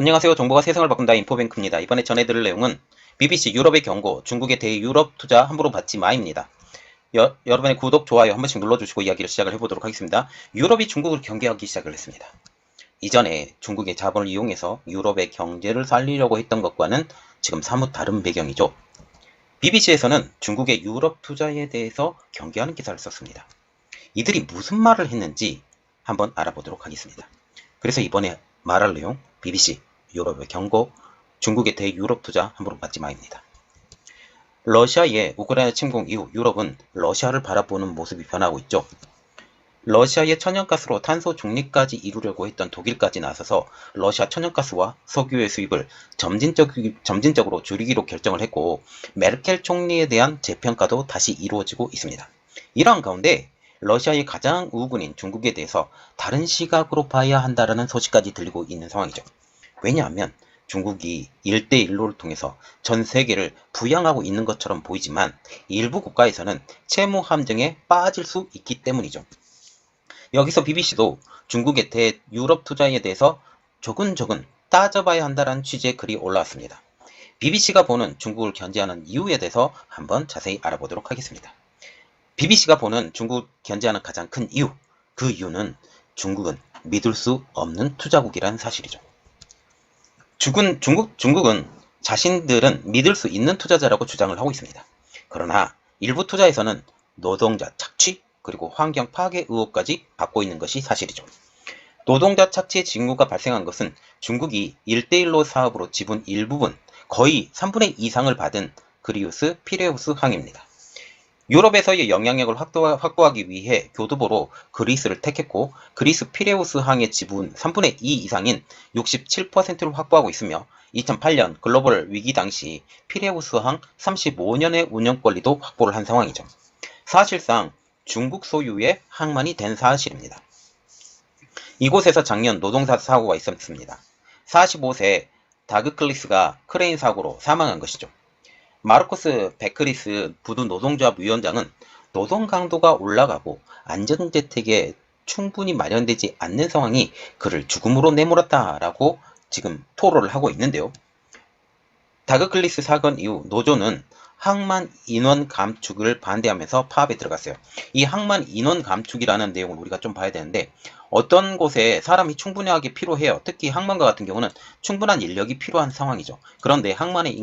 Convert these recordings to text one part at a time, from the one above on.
안녕하세요. 정보가 세상을 바꾼다 인포뱅크입니다. 이번에 전해드릴 내용은 BBC 유럽의 경고, 중국의 대유럽 투자 함부로 받지 마입니다. 여러분의 구독, 좋아요 한 번씩 눌러주시고 이야기를 시작을 해보도록 하겠습니다. 유럽이 중국을 경계하기 시작을 했습니다. 이전에 중국의 자본을 이용해서 유럽의 경제를 살리려고 했던 것과는 지금 사뭇 다른 배경이죠. BBC에서는 중국의 유럽 투자에 대해서 경계하는 기사를 썼습니다. 이들이 무슨 말을 했는지 한번 알아보도록 하겠습니다. 그래서 이번에 말할 내용 BBC 유럽의 경고, 중국의 대유럽 투자 함부로 받지 마입니다. 러시아의 우크라이나 침공 이후 유럽은 러시아를 바라보는 모습이 변하고 있죠. 러시아의 천연가스로 탄소 중립까지 이루려고 했던 독일까지 나서서 러시아 천연가스와 석유의 수입을 점진적으로 줄이기로 결정을 했고, 메르켈 총리에 대한 재평가도 다시 이루어지고 있습니다. 이러한 가운데 러시아의 가장 우호군인 중국에 대해서 다른 시각으로 봐야 한다는 소식까지 들리고 있는 상황이죠. 왜냐하면 중국이 1대1로를 통해서 전 세계를 부양하고 있는 것처럼 보이지만 일부 국가에서는 채무 함정에 빠질 수 있기 때문이죠. 여기서 BBC도 중국의 대유럽 투자에 대해서 조근조근 따져봐야 한다는 취지의 글이 올라왔습니다. BBC가 보는 중국을 견제하는 이유에 대해서 한번 자세히 알아보도록 하겠습니다. BBC가 보는 중국 견제하는 가장 큰 이유, 그 이유는 중국은 믿을 수 없는 투자국이라는 사실이죠. 중국은 자신들은 믿을 수 있는 투자자라고 주장을 하고 있습니다. 그러나 일부 투자에서는 노동자 착취 그리고 환경 파괴 의혹까지 받고 있는 것이 사실이죠. 노동자 착취의 징후가 발생한 것은 중국이 1대1로 사업으로 지분 일부분, 거의 3분의 2 이상을 받은 그리우스 피레우스 항입니다. 유럽에서의 영향력을 확보하기 위해 교두보로 그리스를 택했고, 그리스 피레우스 항의 지분 3분의 2 이상인 67%를 확보하고 있으며 2008년 글로벌 위기 당시 피레우스 항 35년의 운영 권리도 확보를 한 상황이죠. 사실상 중국 소유의 항만이 된 사실입니다. 이곳에서 작년 노동사 사고가 있었습니다. 45세 다그클리스가 크레인 사고로 사망한 것이죠. 마르코스 베크리스 부두 노동조합 위원장은 노동 강도가 올라가고 안전재택에 충분히 마련되지 않는 상황이 그를 죽음으로 내몰았다라고 지금 토로를 하고 있는데요. 다그클리스 사건 이후 노조는 항만 인원 감축을 반대하면서 파업에 들어갔어요. 이 항만 인원 감축이라는 내용을 우리가 좀 봐야 되는데, 어떤 곳에 사람이 충분하게 필요해요. 특히 항만과 같은 경우는 충분한 인력이 필요한 상황이죠. 그런데 항만의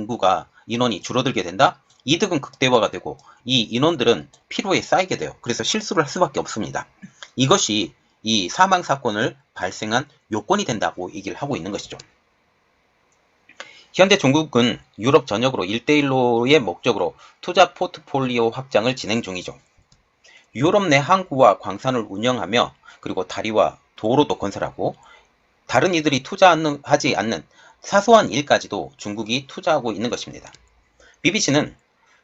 인원이 줄어들게 된다? 이득은 극대화가 되고 이 인원들은 피로에 쌓이게 돼요. 그래서 실수를 할 수밖에 없습니다. 이것이 이 사망 사건을 발생한 요건이 된다고 얘기를 하고 있는 것이죠. 현재 중국은 유럽 전역으로 1대1로의 목적으로 투자 포트폴리오 확장을 진행 중이죠. 유럽 내 항구와 광산을 운영하며 그리고 다리와 도로도 건설하고 다른 이들이 투자하지 않는 사소한 일까지도 중국이 투자하고 있는 것입니다. BBC는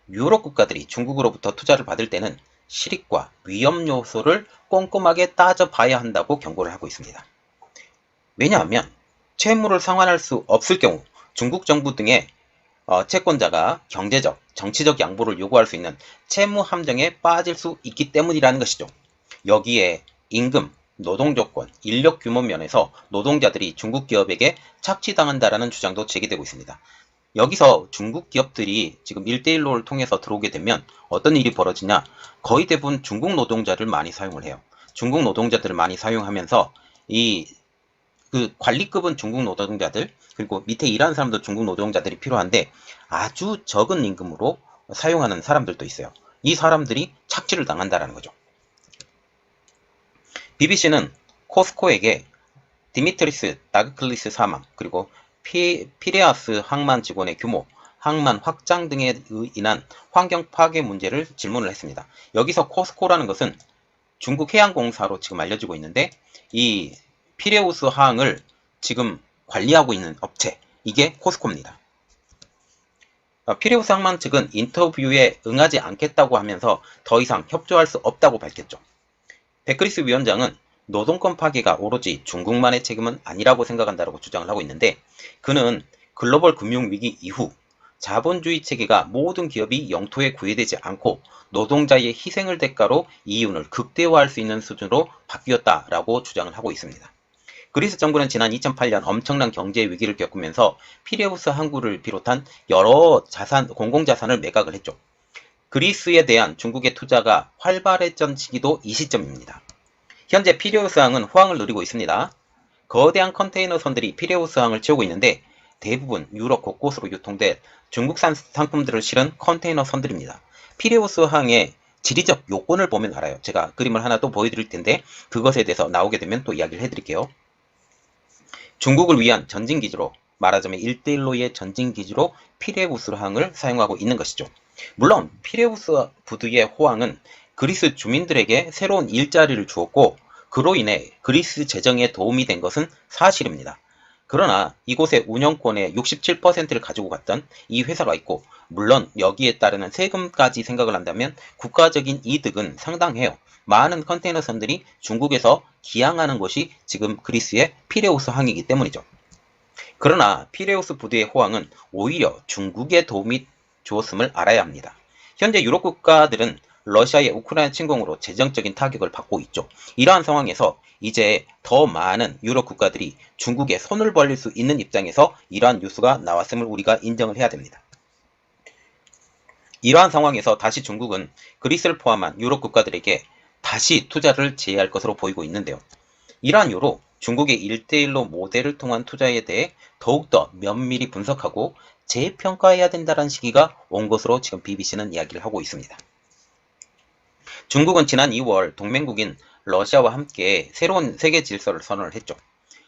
유럽 국가들이 중국으로부터 투자를 받을 때는 실익과 위험 요소를 꼼꼼하게 따져봐야 한다고 경고를 하고 있습니다. 왜냐하면 채무를 상환할 수 없을 경우 중국 정부 등의 채권자가 경제적, 정치적 양보를 요구할 수 있는 채무 함정에 빠질 수 있기 때문이라는 것이죠. 여기에 임금, 노동조건, 인력 규모 면에서 노동자들이 중국 기업에게 착취당한다라는 주장도 제기되고 있습니다. 여기서 중국 기업들이 지금 1대1로를 통해서 들어오게 되면 어떤 일이 벌어지냐? 거의 대부분 중국 노동자를 많이 사용을 해요. 중국 노동자들을 많이 사용하면서 그 관리급은 중국 노동자들, 그리고 밑에 일하는 사람도 중국 노동자들이 필요한데 아주 적은 임금으로 사용하는 사람들도 있어요. 이 사람들이 착취를 당한다라는 거죠. BBC는 코스코에게 디미트리스 다그클리스 사망, 그리고 피레아스 항만 직원의 규모, 항만 확장 등에 인한 환경 파괴 문제를 질문을 했습니다. 여기서 코스코라는 것은 중국 해양공사로 지금 알려지고 있는데, 이 피레우스 항을 지금 관리하고 있는 업체, 이게 코스코입니다. 피레우스 항만 측은 인터뷰에 응하지 않겠다고 하면서 더 이상 협조할 수 없다고 밝혔죠. 베크리스 위원장은 노동권 파괴가 오로지 중국만의 책임은 아니라고 생각한다고 주장을 하고 있는데, 그는 글로벌 금융위기 이후 자본주의 체계가 모든 기업이 영토에 구애되지 않고 노동자의 희생을 대가로 이윤을 극대화할 수 있는 수준으로 바뀌었다라고 주장을 하고 있습니다. 그리스 정부는 지난 2008년 엄청난 경제 위기를 겪으면서 피레우스 항구를 비롯한 여러 공공자산을 매각을 했죠. 그리스에 대한 중국의 투자가 활발해졌던 시기도 이 시점입니다. 현재 피레우스항은 호황을 누리고 있습니다. 거대한 컨테이너선들이 피레우스항을 채우고 있는데 대부분 유럽 곳곳으로 유통된 중국산 상품들을 실은 컨테이너선들입니다. 피레우스항의 지리적 요건을 보면 알아요. 제가 그림을 하나 또 보여드릴 텐데 그것에 대해서 나오게 되면 또 이야기를 해드릴게요. 중국을 위한 전진기지로, 말하자면 1대1로의 전진기지로 피레우스항을 사용하고 있는 것이죠. 물론 피레우스 부두의 호황은 그리스 주민들에게 새로운 일자리를 주었고 그로 인해 그리스 재정에 도움이 된 것은 사실입니다. 그러나 이곳의 운영권의 67%를 가지고 갔던 이 회사가 있고, 물론 여기에 따르는 세금까지 생각을 한다면 국가적인 이득은 상당해요. 많은 컨테이너선들이 중국에서 기항하는 것이 지금 그리스의 피레우스 항이기 때문이죠. 그러나 피레우스 부두의 호황은 오히려 중국에 도움이 주었음을 알아야 합니다. 현재 유럽 국가들은 러시아의 우크라이나 침공으로 재정적인 타격을 받고 있죠. 이러한 상황에서 이제 더 많은 유럽 국가들이 중국에 손을 벌릴 수 있는 입장에서 이러한 뉴스가 나왔음을 우리가 인정을 해야 됩니다. 이러한 상황에서 다시 중국은 그리스를 포함한 유럽 국가들에게 다시 투자를 제의할 것으로 보이고 있는데요. 이러한 이유로 중국의 1대1로 모델을 통한 투자에 대해 더욱더 면밀히 분석하고 재평가해야 된다는 시기가 온 것으로 지금 BBC는 이야기를 하고 있습니다. 중국은 지난 2월 동맹국인 러시아와 함께 새로운 세계 질서를 선언을 했죠.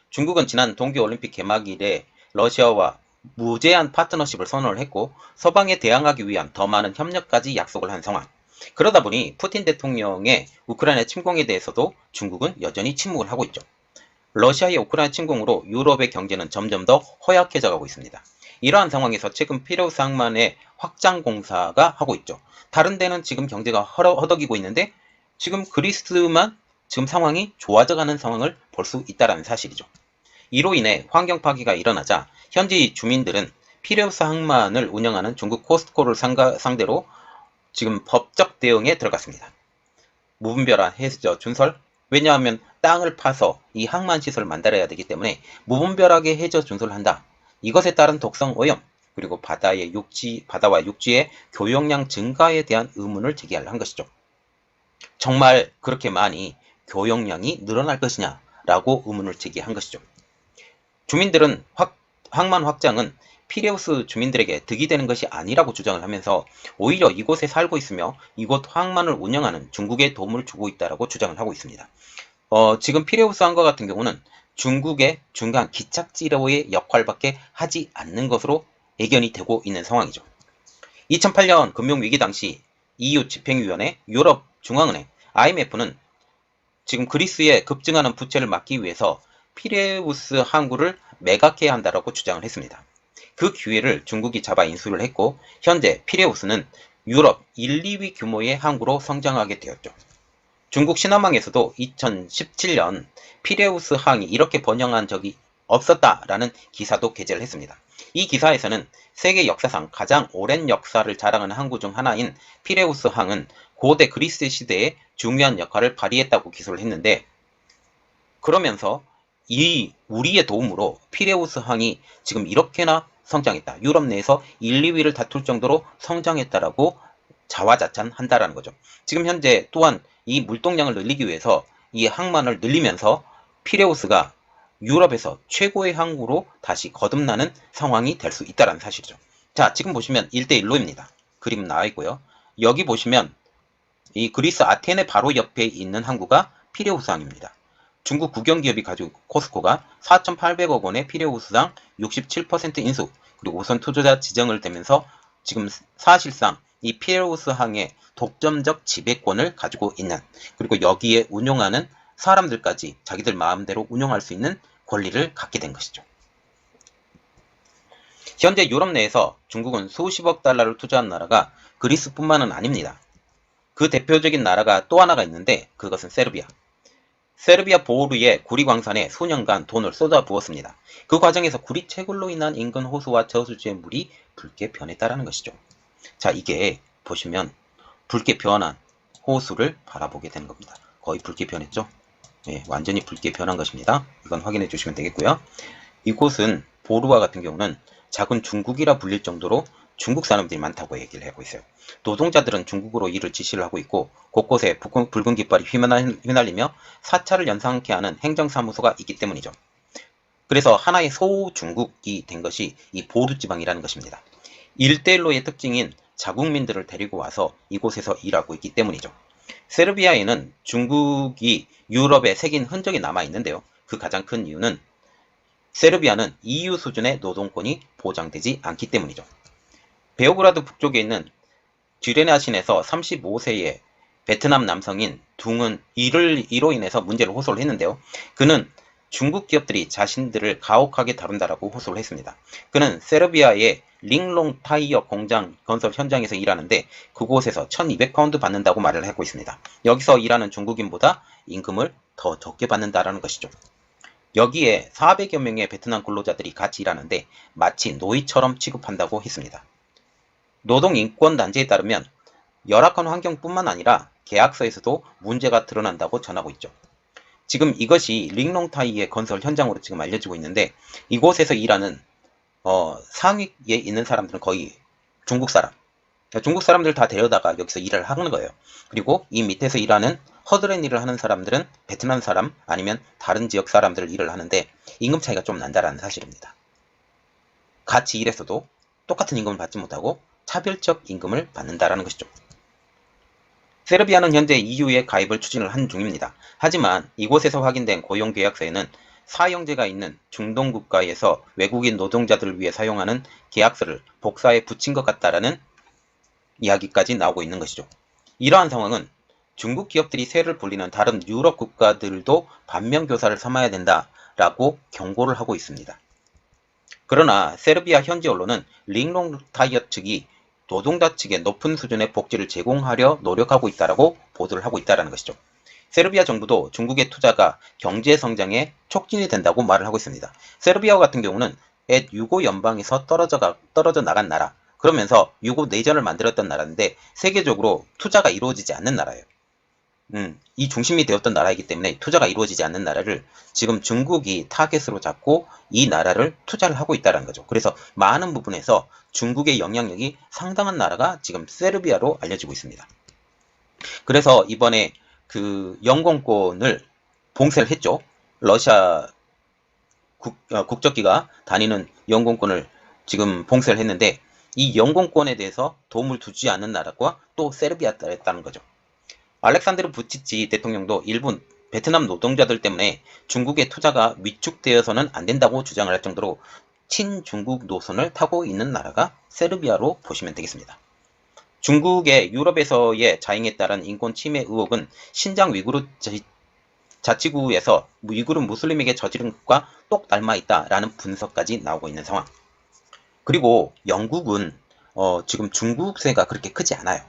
중국은 지난 동계올림픽 개막일에 러시아와 무제한 파트너십을 선언을 했고 서방에 대항하기 위한 더 많은 협력까지 약속을 한 상황. 그러다 보니 푸틴 대통령의 우크라이나 침공에 대해서도 중국은 여전히 침묵을 하고 있죠. 러시아의 우크라이나 침공으로 유럽의 경제는 점점 더 허약해져 가고 있습니다. 이러한 상황에서 최근 피레우스 항만의 확장 공사가 하고 있죠. 다른 데는 지금 경제가 허덕이고 있는데 지금 그리스만 지금 상황이 좋아져가는 상황을 볼 수 있다는 사실이죠. 이로 인해 환경 파괴가 일어나자 현지 주민들은 피레우스 항만을 운영하는 중국 코스트코를 상대로 지금 법적 대응에 들어갔습니다. 무분별한 해저 준설, 왜냐하면 땅을 파서 이 항만 시설을 만들어야 되기 때문에 무분별하게 해저 준설을 한다. 이것에 따른 독성 오염, 그리고 바다와 육지의 교역량 증가에 대한 의문을 제기한 것이죠. 정말 그렇게 많이 교역량이 늘어날 것이냐라고 의문을 제기한 것이죠. 주민들은 항만 확장은 피레우스 주민들에게 득이 되는 것이 아니라고 주장을 하면서 오히려 이곳에 살고 있으며 이곳 항만을 운영하는 중국에 도움을 주고 있다고 주장을 하고 있습니다. 지금 피레우스 항과 같은 경우는 중국의 중간 기착지로의 역할밖에 하지 않는 것으로 예견이 되고 있는 상황이죠. 2008년 금융위기 당시 EU 집행위원회, 유럽 중앙은행, IMF는 지금 그리스의 급증하는 부채를 막기 위해서 피레우스 항구를 매각해야 한다고 주장을 했습니다. 그 기회를 중국이 잡아 인수를 했고 현재 피레우스는 유럽 1, 2위 규모의 항구로 성장하게 되었죠. 중국 신화망에서도 2017년 피레우스 항이 이렇게 번영한 적이 없었다라는 기사도 게재를 했습니다. 이 기사에서는 세계 역사상 가장 오랜 역사를 자랑하는 항구 중 하나인 피레우스 항은 고대 그리스 시대에 중요한 역할을 발휘했다고 기술을 했는데, 그러면서 우리의 도움으로 피레우스 항이 지금 이렇게나 성장했다. 유럽 내에서 1, 2위를 다툴 정도로 성장했다라고 자화자찬한다라는 거죠. 지금 현재 또한 이 물동량을 늘리기 위해서 이 항만을 늘리면서 피레우스가 유럽에서 최고의 항구로 다시 거듭나는 상황이 될 수 있다는 사실이죠. 자, 지금 보시면 1대1로입니다. 그림 나와 있고요. 여기 보시면 이 그리스 아테네 바로 옆에 있는 항구가 피레우스 항입니다. 중국 국영기업이 가지고 있고 코스코가 4,800억 원의 피레우스항 67% 인수, 그리고 우선 투자자 지정을 되면서 지금 사실상 이 피레우스 항의 독점적 지배권을 가지고 있는, 그리고 여기에 운용하는 사람들까지 자기들 마음대로 운용할 수 있는 권리를 갖게 된 것이죠. 현재 유럽 내에서 중국은 수십억 달러를 투자한 나라가 그리스뿐만은 아닙니다. 그 대표적인 나라가 또 하나가 있는데 그것은 세르비아. 세르비아 보르의 구리 광산에 수년간 돈을 쏟아부었습니다. 그 과정에서 구리 채굴로 인한 인근 호수와 저수지의 물이 붉게 변했다는 것이죠. 자, 이게 보시면 붉게 변한 호수를 바라보게 되는 겁니다. 거의 붉게 변했죠. 예, 완전히 붉게 변한 것입니다. 이건 확인해 주시면 되겠고요. 이곳은 보루와 같은 경우는 작은 중국이라 불릴 정도로 중국 사람들이 많다고 얘기를 하고 있어요. 노동자들은 중국어로 일을 지시를 하고 있고 곳곳에 붉은 깃발이 휘날리며 사찰을 연상케 하는 행정사무소가 있기 때문이죠. 그래서 하나의 소중국이 된 것이 이 보루 지방이라는 것입니다. 1대1로의 특징인 자국민들을 데리고 와서 이곳에서 일하고 있기 때문이죠. 세르비아에는 중국이 유럽에 새긴 흔적이 남아 있는데요. 그 가장 큰 이유는 세르비아는 EU 수준의 노동권이 보장되지 않기 때문이죠. 베오그라드 북쪽에 있는 쥐레나신에서 35세의 베트남 남성인 둥은 이로 인해서 문제를 호소를 했는데요. 그는 중국 기업들이 자신들을 가혹하게 다룬다라고 호소를 했습니다. 그는 세르비아의 링롱 타이어 공장 건설 현장에서 일하는데 그곳에서 1200파운드 받는다고 말을 하고 있습니다. 여기서 일하는 중국인보다 임금을 더 적게 받는다라는 것이죠. 여기에 400여 명의 베트남 근로자들이 같이 일하는데 마치 노예처럼 취급한다고 했습니다. 노동인권단체에 따르면 열악한 환경뿐만 아니라 계약서에서도 문제가 드러난다고 전하고 있죠. 지금 이것이 링롱타이의 건설 현장으로 지금 알려지고 있는데 이곳에서 일하는 상위에 있는 사람들은 거의 중국 사람, 중국 사람들 다 데려다가 여기서 일을 하는 거예요. 그리고 이 밑에서 일하는 허드렛 일을 하는 사람들은 베트남 사람 아니면 다른 지역 사람들 일을 하는데 임금 차이가 좀 난다라는 사실입니다. 같이 일했어도 똑같은 임금을 받지 못하고 차별적 임금을 받는다라는 것이죠. 세르비아는 현재 EU에 가입을 추진을 한 중입니다. 하지만 이곳에서 확인된 고용계약서에는 사형제가 있는 중동 국가에서 외국인 노동자들을 위해 사용하는 계약서를 복사해 붙인 것 같다라는 이야기까지 나오고 있는 것이죠. 이러한 상황은 중국 기업들이 세를 불리는 다른 유럽 국가들도 반면교사를 삼아야 된다라고 경고를 하고 있습니다. 그러나 세르비아 현지 언론은 링롱 타이어 측이 노동자 측에 높은 수준의 복지를 제공하려 노력하고 있다라고 보도를 하고 있다는 것이죠. 세르비아 정부도 중국의 투자가 경제 성장에 촉진이 된다고 말을 하고 있습니다. 세르비아 같은 경우는 옛 유고 연방에서 떨어져 나간 나라, 그러면서 유고 내전을 만들었던 나라인데 세계적으로 투자가 이루어지지 않는 나라예요. 이 중심이 되었던 나라이기 때문에 투자가 이루어지지 않는 나라를 지금 중국이 타겟으로 잡고 이 나라를 투자를 하고 있다는 거죠. 그래서 많은 부분에서 중국의 영향력이 상당한 나라가 지금 세르비아로 알려지고 있습니다. 그래서 이번에 그 영공권을 봉쇄를 했죠. 러시아 국적기가 다니는 영공권을 지금 봉쇄를 했는데 이 영공권에 대해서 도움을 주지 않는 나라가 또 세르비아였다는 거죠. 알렉산드르 부치치 대통령도 일본 베트남 노동자들 때문에 중국의 투자가 위축되어서는 안 된다고 주장을 할 정도로 친중국 노선을 타고 있는 나라가 세르비아로 보시면 되겠습니다. 중국의 유럽에서의 자행에 따른 인권 침해 의혹은 신장 위구르 자치구에서 위구르 무슬림에게 저지른 것과 똑 닮아 있다라는 분석까지 나오고 있는 상황. 그리고 영국은 지금 중국세가 그렇게 크지 않아요.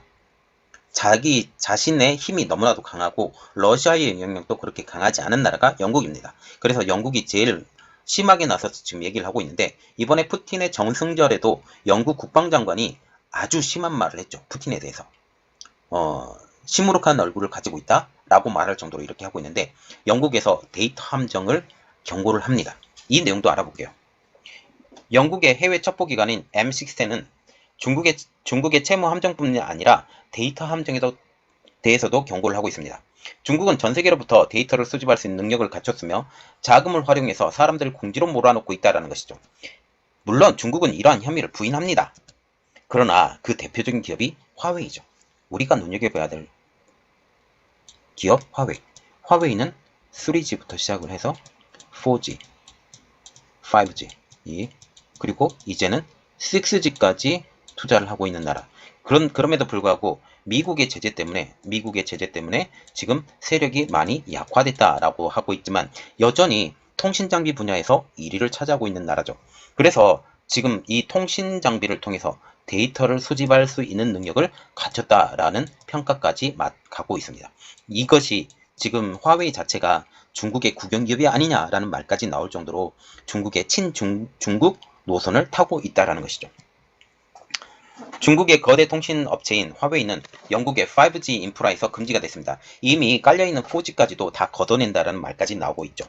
자기 자신의 힘이 너무나도 강하고 러시아의 영향력도 그렇게 강하지 않은 나라가 영국입니다. 그래서 영국이 제일 심하게 나서서 지금 얘기를 하고 있는데 이번에 푸틴의 정승절에도 영국 국방장관이 아주 심한 말을 했죠. 푸틴에 대해서. 시무룩한 얼굴을 가지고 있다라고 말할 정도로 이렇게 하고 있는데 영국에서 데이터 함정을 경고를 합니다. 이 내용도 알아볼게요. 영국의 해외 첩보기관인 M610은 중국의 채무 함정뿐만 아니라 데이터 함정에 대해서도 경고를 하고 있습니다. 중국은 전 세계로부터 데이터를 수집할 수 있는 능력을 갖췄으며 자금을 활용해서 사람들을 궁지로 몰아넣고 있다는 것이죠. 물론 중국은 이러한 혐의를 부인합니다. 그러나 그 대표적인 기업이 화웨이죠. 우리가 눈여겨봐야 될 기업 화웨이. 화웨이는 3G부터 시작을 해서 4G, 5G, 그리고 이제는 6G까지 투자를 하고 있는 나라. 그럼에도 불구하고 미국의 제재 때문에 지금 세력이 많이 약화됐다라고 하고 있지만 여전히 통신장비 분야에서 1위를 차지하고 있는 나라죠. 그래서 지금 이 통신장비를 통해서 데이터를 수집할 수 있는 능력을 갖췄다라는 평가까지 가고 있습니다. 이것이 지금 화웨이 자체가 중국의 국영기업이 아니냐라는 말까지 나올 정도로 중국의 친중국 노선을 타고 있다라는 것이죠. 중국의 거대 통신 업체인 화웨이는 영국의 5G 인프라에서 금지가 됐습니다. 이미 깔려있는 4G까지도 다 걷어낸다라는 말까지 나오고 있죠.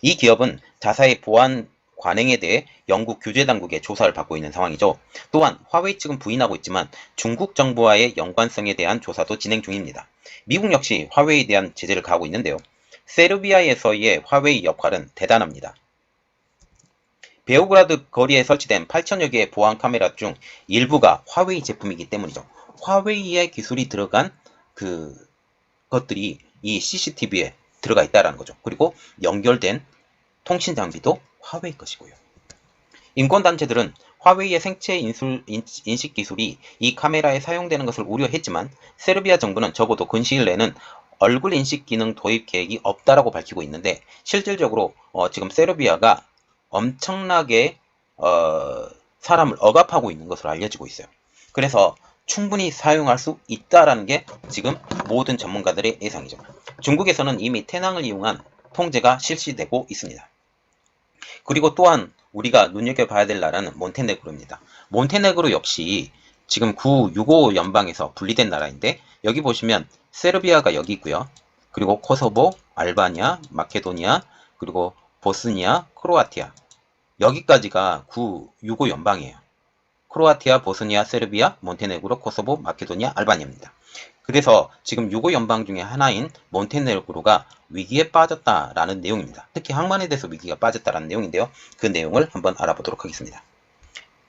이 기업은 자사의 보안 관행에 대해 영국 규제 당국의 조사를 받고 있는 상황이죠. 또한 화웨이 측은 부인하고 있지만 중국 정부와의 연관성에 대한 조사도 진행 중입니다. 미국 역시 화웨이에 대한 제재를 가하고 있는데요. 세르비아에서의 화웨이 역할은 대단합니다. 베오그라드 거리에 설치된 8천여 개의 보안 카메라 중 일부가 화웨이 제품이기 때문이죠. 화웨이의 기술이 들어간 그 것들이 이 CCTV에 들어가 있다는 거죠. 그리고 연결된 통신 장비도 화웨이 것이고요. 인권단체들은 화웨이의 생체 인식 기술이 이 카메라에 사용되는 것을 우려했지만 세르비아 정부는 적어도 근시일 내는 얼굴 인식 기능 도입 계획이 없다라고 밝히고 있는데 실질적으로 지금 세르비아가 엄청나게 사람을 억압하고 있는 것으로 알려지고 있어요. 그래서 충분히 사용할 수 있다라는 게 지금 모든 전문가들의 예상이죠. 중국에서는 이미 태낭을 이용한 통제가 실시되고 있습니다. 그리고 또한 우리가 눈여겨봐야 될 나라는 몬테네그로입니다. 몬테네그로 역시 지금 구 유고 연방에서 분리된 나라인데 여기 보시면 세르비아가 여기 있고요. 그리고 코소보, 알바니아, 마케도니아, 그리고 보스니아, 크로아티아 여기까지가 구 유고 연방이에요. 크로아티아, 보스니아, 세르비아, 몬테네그로, 코소보, 마케도니아, 알바니아입니다. 그래서 지금 유고 연방 중에 하나인 몬테네그로가 위기에 빠졌다라는 내용입니다. 특히 항만에 대해서 위기가 빠졌다라는 내용인데요. 그 내용을 한번 알아보도록 하겠습니다.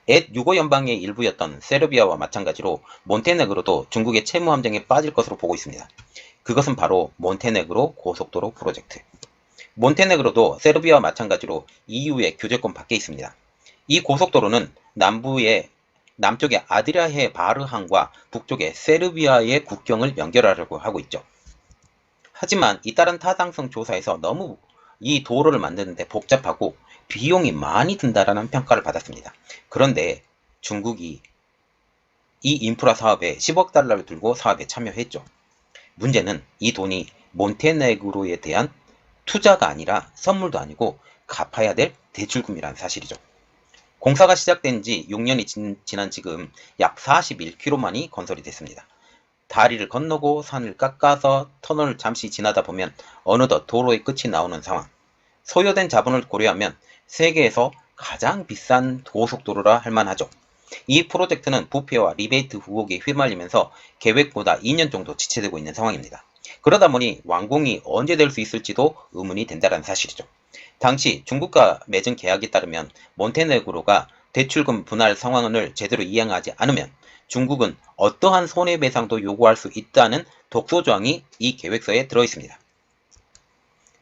옛 유고 연방의 일부였던 세르비아와 마찬가지로 몬테네그로도 중국의 채무 함정에 빠질 것으로 보고 있습니다. 그것은 바로 몬테네그로 고속도로 프로젝트. 몬테네그로도 세르비아와 마찬가지로 EU의 규제권 밖에 있습니다. 이 고속도로는 남쪽의 아드리아해 바르항과 북쪽의 세르비아의 국경을 연결하려고 하고 있죠. 하지만 잇따른 타당성 조사에서 너무 이 도로를 만드는데 복잡하고 비용이 많이 든다라는 평가를 받았습니다. 그런데 중국이 이 인프라 사업에 10억 달러를 들고 사업에 참여했죠. 문제는 이 돈이 몬테네그로에 대한 투자가 아니라 선물도 아니고 갚아야 될 대출금이라는 사실이죠. 공사가 시작된 지 6년이 지난 지금 약 41km만이 건설이 됐습니다. 다리를 건너고 산을 깎아서 터널을 잠시 지나다 보면 어느덧 도로의 끝이 나오는 상황. 소요된 자본을 고려하면 세계에서 가장 비싼 고속도로라 할 만하죠. 이 프로젝트는 부패와 리베이트 후옥에 휘말리면서 계획보다 2년 정도 지체되고 있는 상황입니다. 그러다 보니 완공이 언제 될 수 있을지도 의문이 된다는 사실이죠. 당시 중국과 맺은 계약에 따르면 몬테네그로가 대출금 분할 상환을 제대로 이행하지 않으면 중국은 어떠한 손해배상도 요구할 수 있다는 독소조항이 이 계획서에 들어있습니다.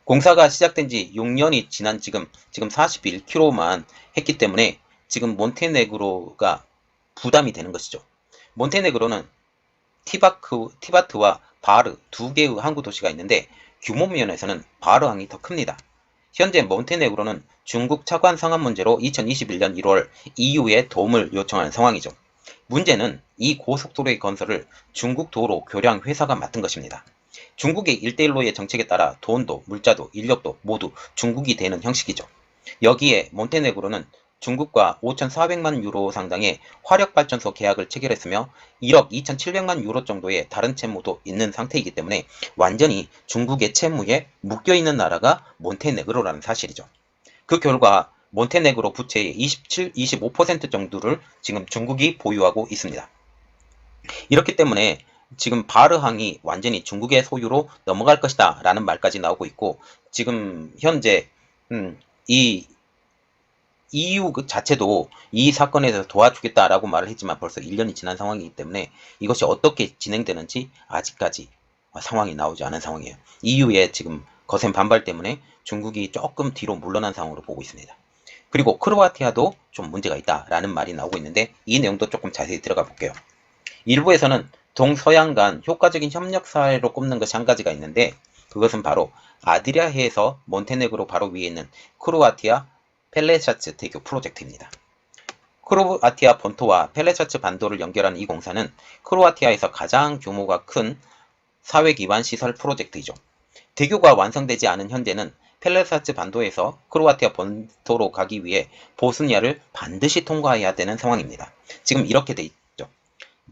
공사가 시작된 지 6년이 지난 지금 41km만 했기 때문에 지금 몬테네그로가 부담이 되는 것이죠. 몬테네그로는 티바트와 바르 두 개의 항구 도시가 있는데 규모 면에서는 바르항이 더 큽니다. 현재 몬테네그로는 중국 차관 상환 문제로 2021년 1월 EU에 도움을 요청하는 상황이죠. 문제는 이 고속도로의 건설을 중국 도로 교량 회사가 맡은 것입니다. 중국의 1대1로의 정책에 따라 돈도 물자도 인력도 모두 중국이 되는 형식이죠. 여기에 몬테네그로는 중국과 5,400만 유로 상당의 화력발전소 계약을 체결했으며 1억 2,700만 유로 정도의 다른 채무도 있는 상태이기 때문에 완전히 중국의 채무에 묶여있는 나라가 몬테네그로라는 사실이죠. 그 결과 몬테네그로 부채의 25% 정도를 지금 중국이 보유하고 있습니다. 이렇기 때문에 지금 바르항이 완전히 중국의 소유로 넘어갈 것이다 라는 말까지 나오고 있고 지금 현재 이 EU 그 자체도 이 사건에 대해서 도와주겠다라고 말을 했지만 벌써 1년이 지난 상황이기 때문에 이것이 어떻게 진행되는지 아직까지 상황이 나오지 않은 상황이에요. EU의 지금 거센 반발 때문에 중국이 조금 뒤로 물러난 상황으로 보고 있습니다. 그리고 크로아티아도 좀 문제가 있다라는 말이 나오고 있는데 이 내용도 조금 자세히 들어가 볼게요. 일부에서는 동서양 간 효과적인 협력 사회로 꼽는 것이 한 가지가 있는데 그것은 바로 아드리아해에서 몬테네그로 바로 위에 있는 크로아티아 펠레샤츠 대교 프로젝트입니다. 크로아티아 본토와 펠레샤츠 반도를 연결하는 이 공사는 크로아티아에서 가장 규모가 큰 사회 기반 시설 프로젝트이죠. 대교가 완성되지 않은 현재는 펠레샤츠 반도에서 크로아티아 본토로 가기 위해 보스니아를 반드시 통과해야 되는 상황입니다. 지금 이렇게 돼 있죠.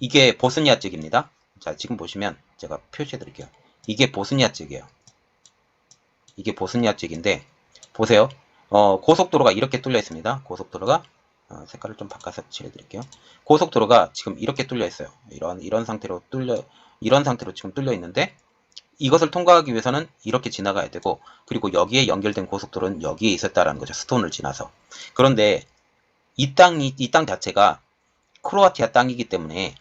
이게 보스니아 쪽입니다. 자, 지금 보시면 제가 표시해 드릴게요. 이게 보스니아 쪽이에요. 이게 보스니아 쪽인데 보세요. 고속도로가 이렇게 뚫려 있습니다. 고속도로가 색깔을 좀 바꿔서 칠해 드릴게요. 고속도로가 지금 이렇게 뚫려 있어요. 이런 상태로 지금 뚫려 있는데 이것을 통과하기 위해서는 이렇게 지나가야 되고, 그리고 여기에 연결된 고속도로는 여기에 있었다라는 거죠. 스톤을 지나서. 그런데 이 땅 자체가 크로아티아 땅이기 때문에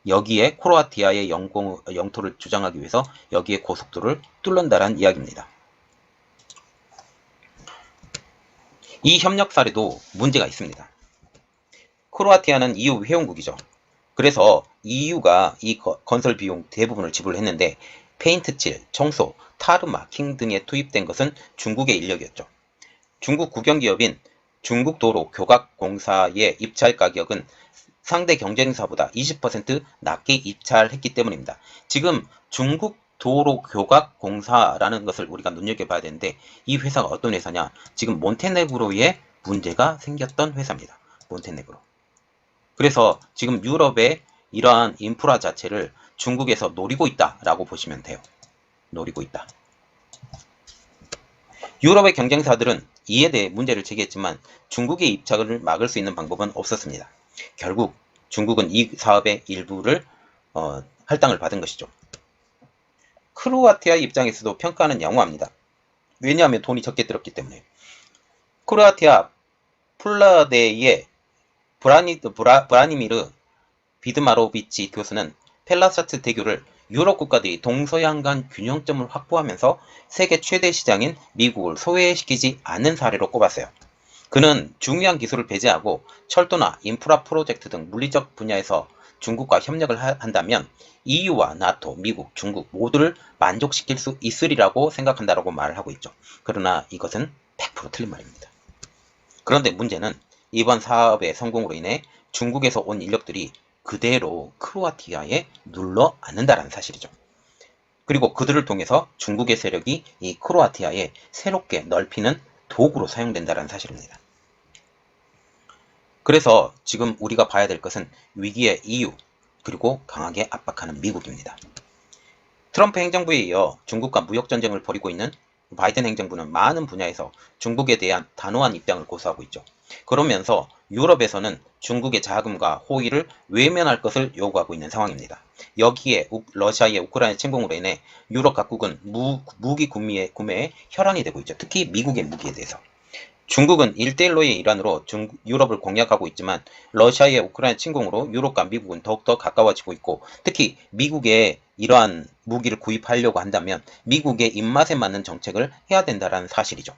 여기에 크로아티아의 영토를 주장하기 위해서 여기에 고속도로를 뚫는다라는 이야기입니다. 이 협력 사례도 문제가 있습니다. 크로아티아는 EU 회원국이죠. 그래서 EU가 이 건설 비용 대부분을 지불했는데 페인트 칠, 청소, 타르 마킹 등에 투입된 것은 중국의 인력이었죠. 중국 국영기업인 중국도로교각공사의 입찰 가격은 상대 경쟁사보다 20% 낮게 입찰했기 때문입니다. 지금 중국도로교각공사라는 것을 우리가 눈여겨봐야 되는데 이 회사가 어떤 회사냐? 지금 몬테네그로에 문제가 생겼던 회사입니다. 몬테네그로. 그래서 지금 유럽의 이러한 인프라 자체를 중국에서 노리고 있다라고 보시면 돼요. 노리고 있다. 유럽의 경쟁사들은 이에 대해 문제를 제기했지만 중국의 입찰을 막을 수 있는 방법은 없었습니다. 결국 중국은 이 사업의 일부를 할당을 받은 것이죠. 크로아티아 입장에서도 평가는 양호합니다. 왜냐하면 돈이 적게 들었기 때문에. 크로아티아 플라데의 브라니미르 비드마로비치 교수는 펠라사트 대교를 유럽 국가들이 동서양 간 균형점을 확보하면서 세계 최대 시장인 미국을 소외시키지 않는 사례로 꼽았어요. 그는 중요한 기술을 배제하고 철도나 인프라 프로젝트 등 물리적 분야에서 중국과 협력을 한다면 EU와 나토, 미국, 중국 모두를 만족시킬 수 있으리라고 생각한다라고 말을 하고 있죠. 그러나 이것은 100% 틀린 말입니다. 그런데 문제는 이번 사업의 성공으로 인해 중국에서 온 인력들이 그대로 크로아티아에 눌러 앉는다는 사실이죠. 그리고 그들을 통해서 중국의 세력이 이 크로아티아에 새롭게 넓히는 도구로 사용된다는 사실입니다. 그래서 지금 우리가 봐야 될 것은 위기의 EU, 그리고 강하게 압박하는 미국입니다. 트럼프 행정부에 이어 중국과 무역전쟁을 벌이고 있는 바이든 행정부는 많은 분야에서 중국에 대한 단호한 입장을 고수하고 있죠. 그러면서 유럽에서는 중국의 자금과 호의를 외면할 것을 요구하고 있는 상황입니다. 여기에 러시아의 우크라이나 침공으로 인해 유럽 각국은 무기 구매에 혈안이 되고 있죠. 특히 미국의 무기에 대해서. 중국은 1대1로의 일환으로 유럽을 공략하고 있지만 러시아의 우크라이나 침공으로 유럽과 미국은 더욱더 가까워지고 있고, 특히 미국의 이러한 무기를 구입하려고 한다면 미국의 입맛에 맞는 정책을 해야 된다는 사실이죠.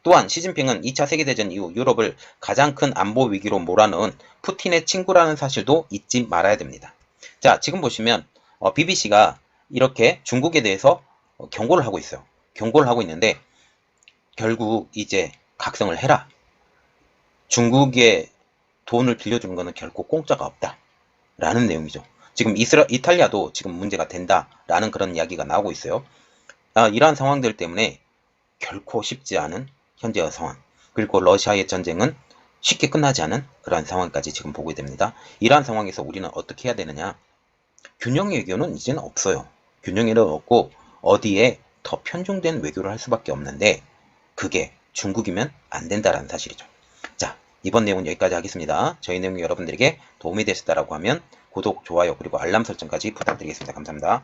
또한 시진핑은 2차 세계대전 이후 유럽을 가장 큰 안보 위기로 몰아넣은 푸틴의 친구라는 사실도 잊지 말아야 됩니다. 자, 지금 보시면 BBC가 이렇게 중국에 대해서 경고를 하고 있어요. 경고를 하고 있는데 결국 이제 각성을 해라. 중국에 돈을 빌려주는 것은 결코 공짜가 없다. 라는 내용이죠. 지금 이탈리아도 지금 문제가 된다라는 그런 이야기가 나오고 있어요. 이러한 상황들 때문에 결코 쉽지 않은 현재의 상황, 그리고 러시아의 전쟁은 쉽게 끝나지 않은 그러한 상황까지 지금 보게 됩니다. 이러한 상황에서 우리는 어떻게 해야 되느냐? 균형 외교는 이제는 없어요. 균형 외교는 없고 어디에 더 편중된 외교를 할 수밖에 없는데 그게 중국이면 안 된다라는 사실이죠. 자, 이번 내용은 여기까지 하겠습니다. 저희 내용이 여러분들에게 도움이 되셨다라고 하면 구독, 좋아요, 그리고 알람 설정까지 부탁드리겠습니다. 감사합니다.